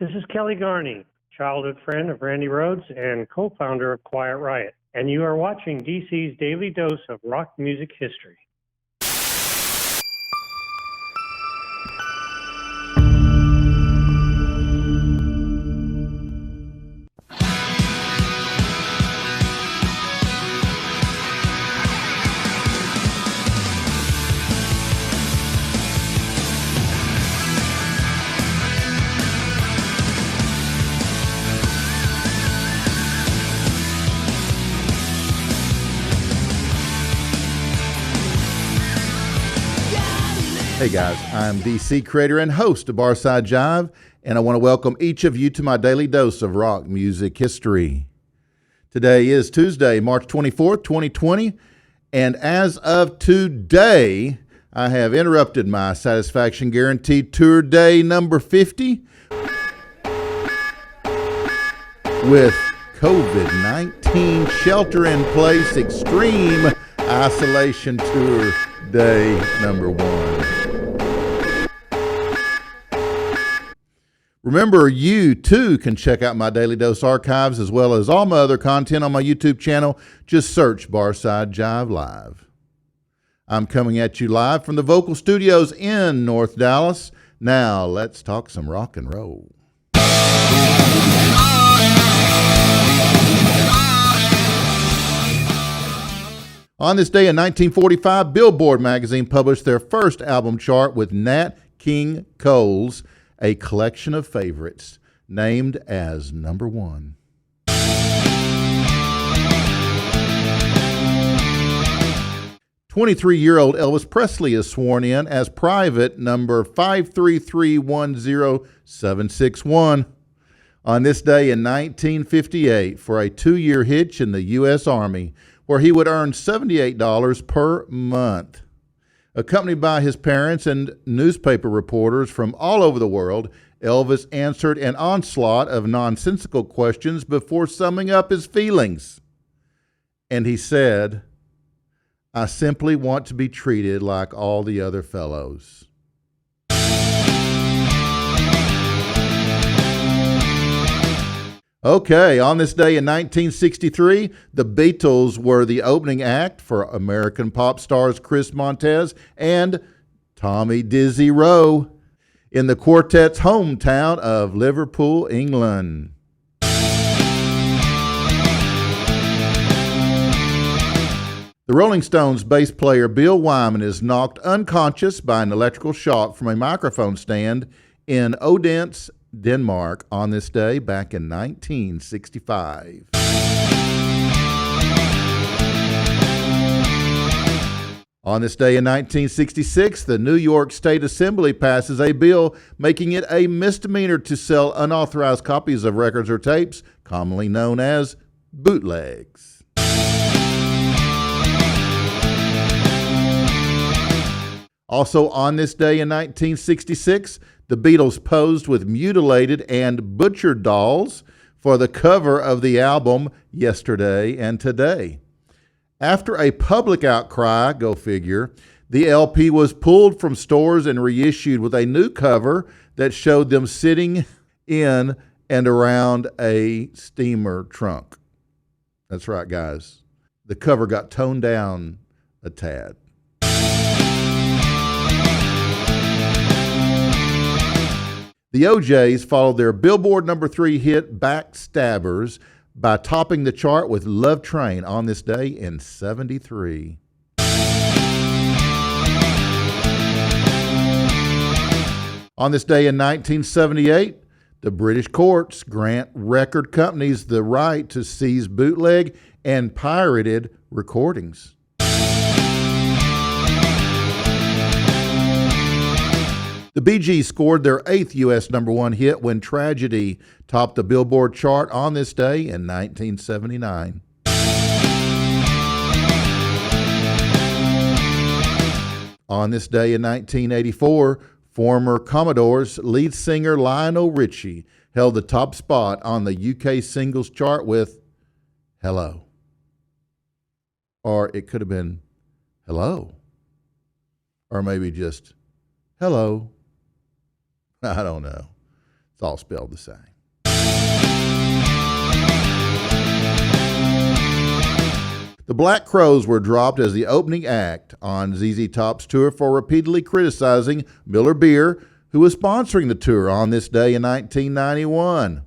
This is Kelly Garney, childhood friend of Randy Rhoads and co-founder of Quiet Riot, and you are watching DC's Daily Dose of Rock Music History. Hey guys, I'm DC, creator and host of Barside Jive, and I want to welcome each of you to my daily dose of rock music history. Today is Tuesday, March 24th, 2020, and as of today, I have interrupted my Satisfaction Guaranteed Tour Day number 50 with COVID-19 Shelter-in-Place Extreme Isolation Tour Day number 1. Remember, you too can check out my Daily Dose archives as well as all my other content on my YouTube channel. Just search Barside Jive Live. I'm coming at you live from the Vocal Studios in North Dallas. Now, let's talk some rock and roll. On this day in 1945, Billboard magazine published their first album chart with Nat King Cole's A Collection of Favorites, named as number 1. "23-year-old Elvis Presley is sworn in as private number 53310,761 on this day in 1958 for a 2-year hitch in the U.S. Army, where he would earn $78 per month. Accompanied by his parents and newspaper reporters from all over the world, Elvis answered an onslaught of nonsensical questions before summing up his feelings. And he said, "I simply want to be treated like all the other fellows." Okay, on this day in 1963, the Beatles were the opening act for American pop stars Chris Montez and Tommy Dizzy Rowe in the quartet's hometown of Liverpool, England. The Rolling Stones bass player Bill Wyman is knocked unconscious by an electrical shock from a microphone stand in Odense, Denmark on this day back in 1965. On this day in 1966, the New York State Assembly passes a bill making it a misdemeanor to sell unauthorized copies of records or tapes, commonly known as bootlegs. Also on this day in 1966, the Beatles posed with mutilated and butchered dolls for the cover of the album Yesterday and Today. After a public outcry, go figure, the LP was pulled from stores and reissued with a new cover that showed them sitting in and around a steamer trunk. That's right, guys. The cover got toned down a tad. The OJs followed their Billboard number 3 hit Backstabbers by topping the chart with Love Train on this day in 73. On this day in 1978, the British courts grant record companies the right to seize bootleg and pirated recordings. The Bee Gees scored their 8th U.S. number 1 hit when Tragedy topped the Billboard chart on this day in 1979. On this day in 1984, former Commodores lead singer Lionel Richie held the top spot on the UK singles chart with Hello. Or it could have been Hello. Or maybe just Hello. I don't know. It's all spelled the same. The Black Crowes were dropped as the opening act on ZZ Top's tour for repeatedly criticizing Miller Beer, who was sponsoring the tour on this day in 1991.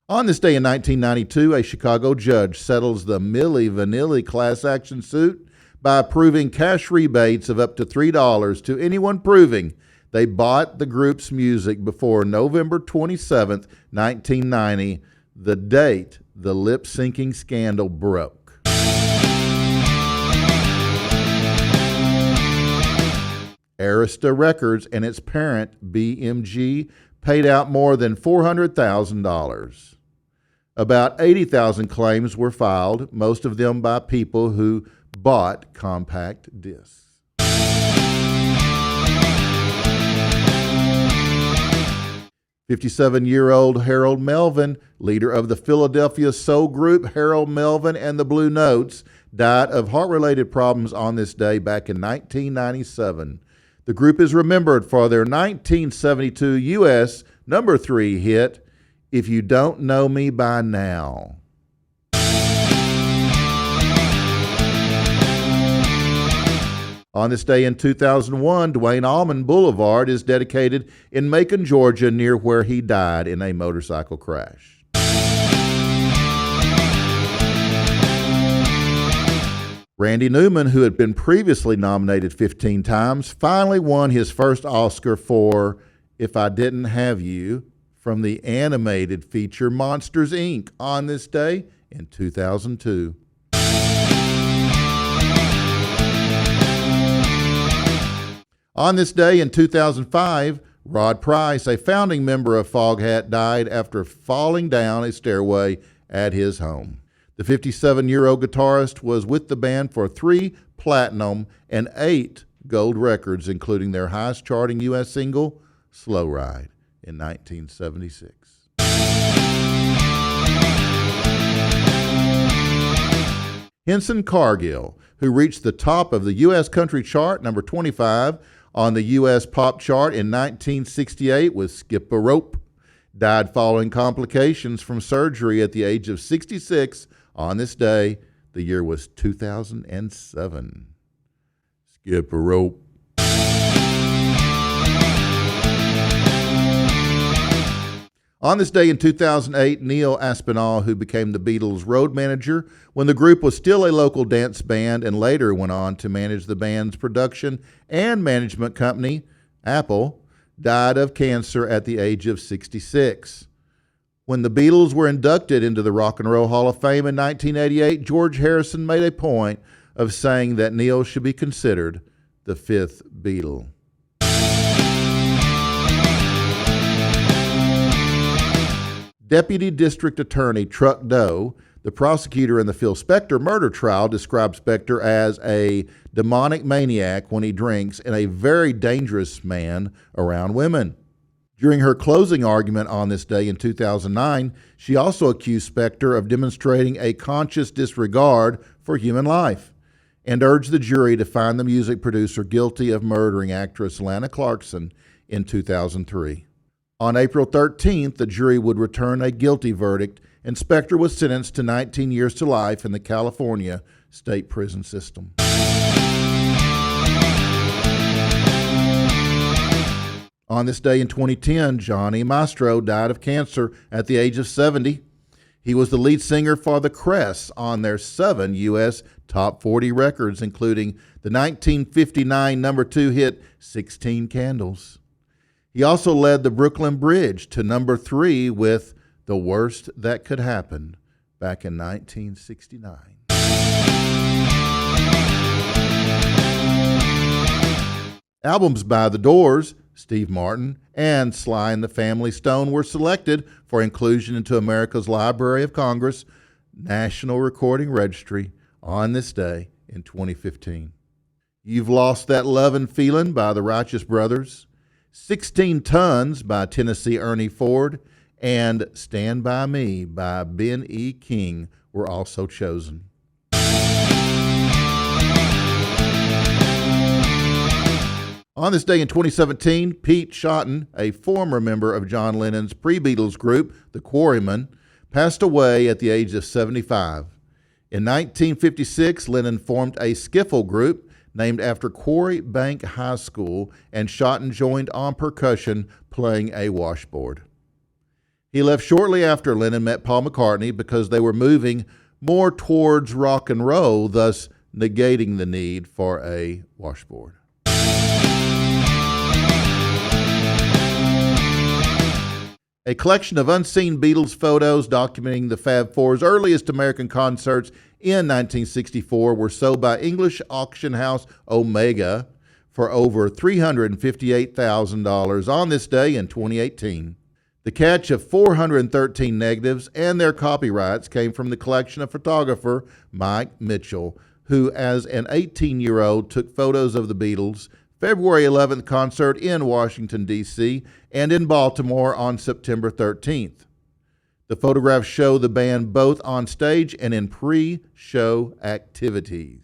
On this day in 1992, a Chicago judge settles the Milli Vanilli class action suit by approving cash rebates of up to $3 to anyone proving they bought the group's music before November 27, 1990, the date the lip-syncing scandal broke. Arista Records and its parent, BMG, paid out more than $400,000. About 80,000 claims were filed, most of them by people who bought compact discs. 57-year-old Harold Melvin, leader of the Philadelphia soul group Harold Melvin and the Blue Notes, died of heart-related problems on this day back in 1997. The group is remembered for their 1972 U.S. number 3 hit, If You Don't Know Me By Now. On this day in 2001, Dwayne Allman Boulevard is dedicated in Macon, Georgia, near where he died in a motorcycle crash. Randy Newman, who had been previously nominated 15 times, finally won his first Oscar for If I Didn't Have You from the animated feature Monsters, Inc. on this day in 2002. On this day in 2005, Rod Price, a founding member of Foghat, died after falling down a stairway at his home. The 57-year-old guitarist was with the band for 3 platinum and 8 gold records, including their highest-charting U.S. single, Slow Ride, in 1976. Henson Cargill, who reached the top of the U.S. country chart, number 25, on the U.S. pop chart in 1968 with Skip a Rope, died following complications from surgery at the age of 66 on this day. The year was 2007. Skip a Rope. On this day in 2008, Neil Aspinall, who became the Beatles' road manager when the group was still a local dance band and later went on to manage the band's production and management company, Apple, died of cancer at the age of 66. When the Beatles were inducted into the Rock and Roll Hall of Fame in 1988, George Harrison made a point of saying that Neil should be considered the 5th Beatle. Deputy District Attorney Truck Doe, the prosecutor in the Phil Spector murder trial, described Spector as a demonic maniac when he drinks and a very dangerous man around women. During her closing argument on this day in 2009, she also accused Spector of demonstrating a conscious disregard for human life and urged the jury to find the music producer guilty of murdering actress Lana Clarkson in 2003. On April 13th, the jury would return a guilty verdict, and Spector was sentenced to 19 years to life in the California state prison system. On this day in 2010, Johnny Maestro died of cancer at the age of 70. He was the lead singer for The Cress on their 7 U.S. Top 40 records, including the 1959 number 2 hit 16 Candles. He also led the Brooklyn Bridge to number 3 with The Worst That Could Happen back in 1969. Albums by The Doors, Steve Martin, and Sly and the Family Stone were selected for inclusion into America's Library of Congress National Recording Registry on this day in 2015. You've Lost That Lovin' Feelin' by the Righteous Brothers, 16 Tons by Tennessee Ernie Ford, and Stand By Me by Ben E. King were also chosen. On this day in 2017, Pete Shotton, a former member of John Lennon's pre-Beatles group, the Quarrymen, passed away at the age of 75. In 1956, Lennon formed a skiffle group named after Quarry Bank High School, and Shotton joined on percussion, playing a washboard. He left shortly after Lennon met Paul McCartney because they were moving more towards rock and roll, thus negating the need for a washboard. A collection of unseen Beatles photos documenting the Fab Four's earliest American concerts in 1964 were sold by English auction house Omega for over $358,000 on this day in 2018. The catch of 413 negatives and their copyrights came from the collection of photographer Mike Mitchell, who as an 18-year-old took photos of the Beatles' February 11th concert in Washington, D.C., and in Baltimore on September 13th. The photographs show the band both on stage and in pre-show activities.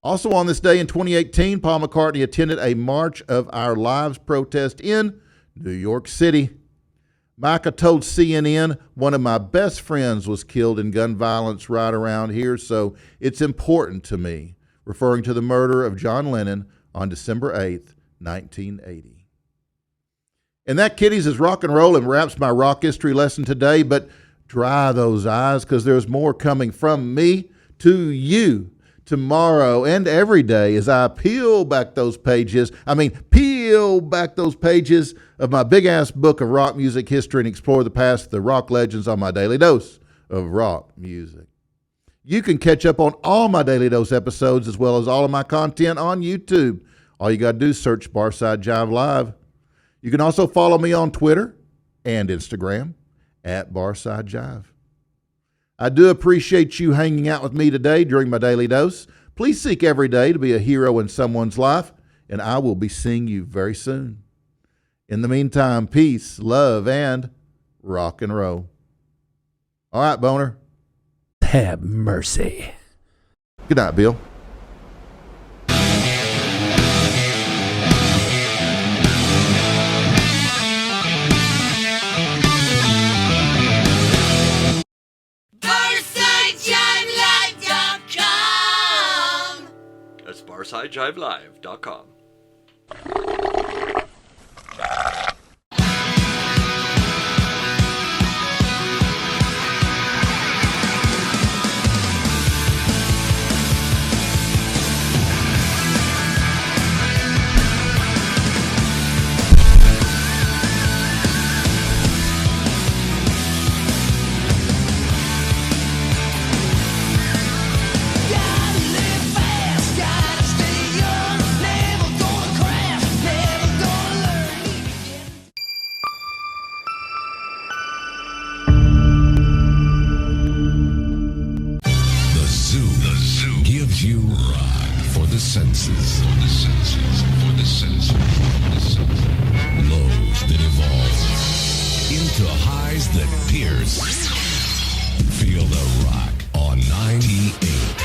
Also on this day in 2018, Paul McCartney attended a March of Our Lives protest in New York City. Micah told CNN, "One of my best friends was killed in gun violence right around here, so it's important to me," referring to the murder of John Lennon on December 8th, 1980. And that, kiddies, is rock and roll and wraps my rock history lesson today, but dry those eyes because there's more coming from me to you tomorrow and every day as I peel back those pages of my big-ass book of rock music history and explore the past of the rock legends on my Daily Dose of Rock Music. You can catch up on all my Daily Dose episodes as well as all of my content on YouTube. All you got to do is search Barside Jive Live. You can also follow me on Twitter and Instagram at Barside Jive. I do appreciate you hanging out with me today during my Daily Dose. Please seek every day to be a hero in someone's life, and I will be seeing you very soon. In the meantime, peace, love, and rock and roll. All right, Boner. Have mercy. Good night, Bill. That's BarsideJiveLive.com. You rock for the senses. Lows that evolve into highs that pierce. Feel the rock on 98.